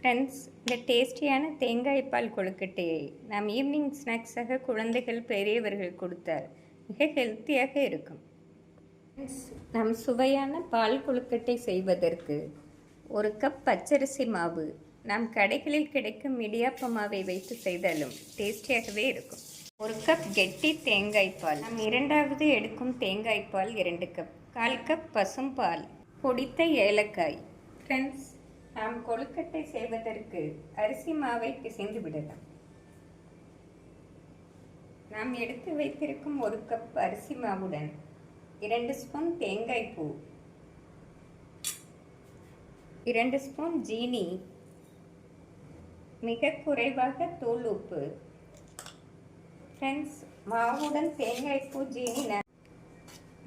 Friends, இந்த டேஸ்டியான தேங்காய் பால் கொழுக்கட்டையை நாம் ஈவினிங் ஸ்நாக்ஸாக குழந்தைகள் பெரியவர்கள் கொடுத்தால் மிக ஹெல்த்தியாக இருக்கும். ஃப்ரெண்ட்ஸ், நம் சுவையான பால் கொழுக்கட்டை செய்வதற்கு 1 கப் பச்சரிசி மாவு நாம் கடைகளில் கிடைக்கும் இடியாப்ப மாவை வைத்து செய்தாலும் டேஸ்டியாகவே இருக்கும். 1 கப் கெட்டி தேங்காய் பால், நாம் இரண்டாவது எடுக்கும் தேங்காய் பால் 2 கப், 1/4 கப் பசும்பால், பொடித்த ஏலக்காய். ஃப்ரெண்ட்ஸ், நாம் கொழுக்கட்டை செய்வதற்கு அரிசி மாவை பிசைந்து விடலாம். நாம் எடுத்து வைத்திருக்கும் 1 கப் அரிசி மாவுடன் 2 ஸ்பூன் தேங்காய் பூ, 2 ஸ்பூன் ஜீனி, மிக குறைவாக தூள் உப்பு. ஃப்ரெண்ட்ஸ், மாவுடன் தேங்காய் பூ ஜீனி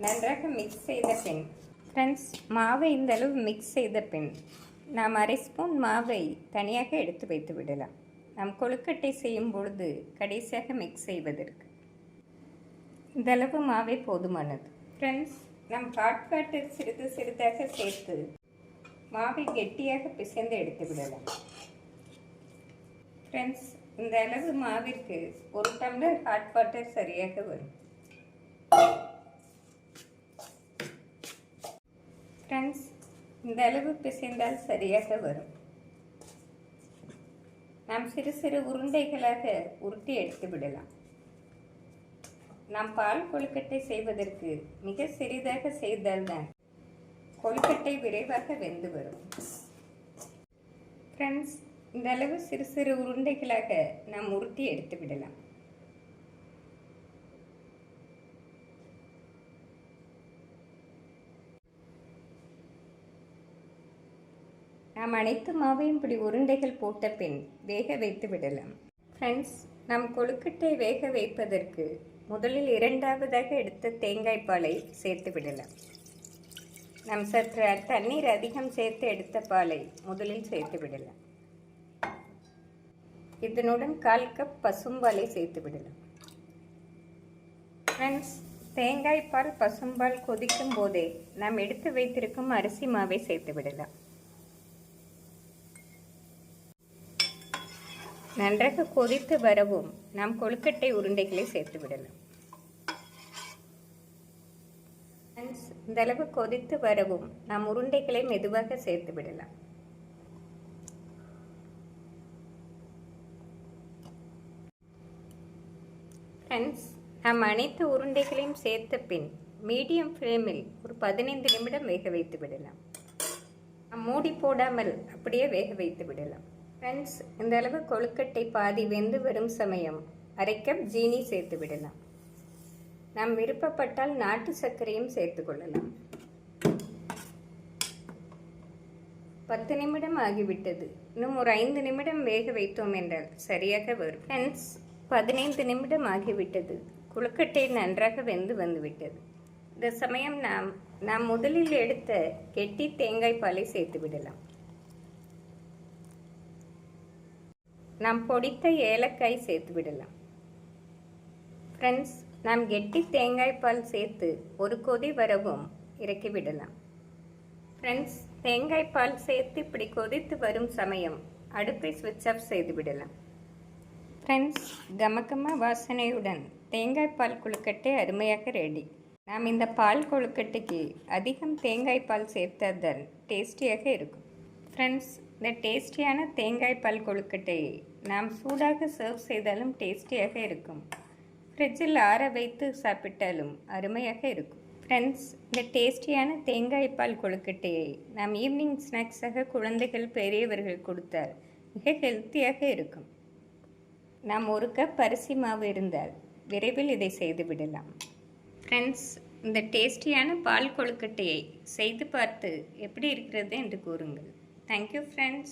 நன்றாக மிக்ஸ் செய்த பின் மாவை இந்த அளவு மிக்ஸ் செய்த பின் நாம் 1/2 ஸ்பூன் மாவை தனியாக எடுத்து வைத்து விடலாம். நாம் கொழுக்கட்டை செய்யும் பொழுது கடைசியாக மிக்ஸ் செய்வதற்கு இந்த அளவு மாவே போதுமானது. ஃப்ரெண்ட்ஸ், நம் ஹாட் வாட்டர் சிறிது சிறிதாக சேர்த்து மாவை கெட்டியாக பிசைந்து எடுத்து விடலாம். ஃப்ரெண்ட்ஸ், இந்த அளவு மாவிற்கு 1 டம்ளர் ஹாட் வாட்டர் சரியாக வரும். ஃப்ரெண்ட்ஸ், இந்த அளவு பிசைந்தால் சரியாக வரும். நாம் சிறு சிறு உருண்டைகளாக உருட்டி எடுத்து விடலாம். நாம் பால் கொழுக்கட்டை செய்வதற்கு மிக சிறிதாக செய்தால்தான் கொழுக்கட்டை விரைவாக வெந்து வரும். ஃப்ரெண்ட்ஸ், இந்த அளவு சிறு சிறு உருண்டைகளாக நாம் உருட்டி எடுத்து விடலாம். நாம் அனைத்து மாவையும் இப்படி உருண்டைகள் போட்ட பின் வேக வைத்து விடலாம். ஃப்ரெண்ட்ஸ், நாம் கொழுக்கட்டை வேக வைப்பதற்கு முதலில் இரண்டாவதாக எடுத்த தேங்காய் பாலை சேர்த்து விடலாம். நாம் சற்று தண்ணீர் அதிகம் சேர்த்து எடுத்த பாலை முதலில் சேர்த்து விடலாம். இதனுடன் 1/4 கப் பசும்பாலை சேர்த்து விடலாம். ஃப்ரெண்ட்ஸ், தேங்காய் பால் பசும்பால் கொதிக்கும் போதே நாம் எடுத்து வைத்திருக்கும் அரிசி மாவை சேர்த்து விடலாம். நன்றாக கொதித்து வரவும் நாம் கொழுக்கட்டை உருண்டைகளை சேர்த்து விடலாம். இந்த அளவு கொதித்து வரவும் நாம் உருண்டைகளை மெதுவாக சேர்த்து விடலாம். ஃப்ரெண்ட்ஸ், நாம் அனைத்து உருண்டைகளையும் சேர்த்த பின் மீடியம் ஃப்ளேமில் ஒரு 15 நிமிடம் வேக வைத்து விடலாம். நாம் மூடி போடாமல் அப்படியே வேக வைத்து விடலாம். ஃப்ரெண்ட்ஸ், இந்த அளவு கொழுக்கட்டை பாதி வெந்து வரும் சமயம் 1/2 கப் ஜீனி சேர்த்து விடலாம். நாம் விருப்பப்பட்டால் நாட்டு சர்க்கரையும் சேர்த்து கொள்ளலாம். 10 நிமிடம் ஆகிவிட்டது. இன்னும் ஒரு 5 நிமிடம் வேக வைத்தோம் என்றால் சரியாக வரும். ஃப்ரெண்ட்ஸ், 15 நிமிடம் ஆகிவிட்டது. கொழுக்கட்டை நன்றாக வெந்து வந்துவிட்டது. இந்த சமயம் நாம் முதலில் எடுத்த கெட்டி தேங்காய் பாலை சேர்த்து விடலாம். நாம் பொடித்த ஏலக்காய் சேர்த்து விடலாம். ஃப்ரெண்ட்ஸ், நாம் கெட்டி தேங்காய் பால் சேர்த்து ஒரு கொதி வரவும் இறக்கி விடலாம். ஃப்ரெண்ட்ஸ், தேங்காய் பால் சேர்த்து இப்படி கொதித்து வரும் சமயம் அடுப்பை ஸ்விட்ச் ஆஃப் செய்து விடலாம். ஃப்ரெண்ட்ஸ், கமகம வாசனையுடன் தேங்காய் பால் கொழுக்கட்டை அருமையாக ரெடி. நாம் இந்த பால் கொழுக்கட்டைக்கு அதிகம் தேங்காய் பால் சேர்த்தால்தான் டேஸ்டியாக இருக்கும். ஃப்ரெண்ட்ஸ், இந்த டேஸ்டியான தேங்காய் பால் கொழுக்கட்டையை நாம் சூடாக சர்வ் செய்தாலும் டேஸ்டியாக இருக்கும். ஃப்ரிட்ஜில் ஆற வைத்து சாப்பிட்டாலும் அருமையாக இருக்கும். ஃப்ரெண்ட்ஸ், இந்த டேஸ்டியான தேங்காய் பால் கொழுக்கட்டையை நாம் ஈவினிங் ஸ்நாக்ஸாக குழந்தைகள் பெரியவர்கள் கொடுத்தால் மிக ஹெல்த்தியாக இருக்கும். நாம் 1 கப் அரிசி மாவு இருந்தால் விரைவில் இதை செய்து விடலாம். ஃப்ரெண்ட்ஸ், இந்த டேஸ்டியான பால் கொழுக்கட்டையை செய்து பார்த்து எப்படி இருக்கிறது என்று கூறுங்கள். Thank you, friends.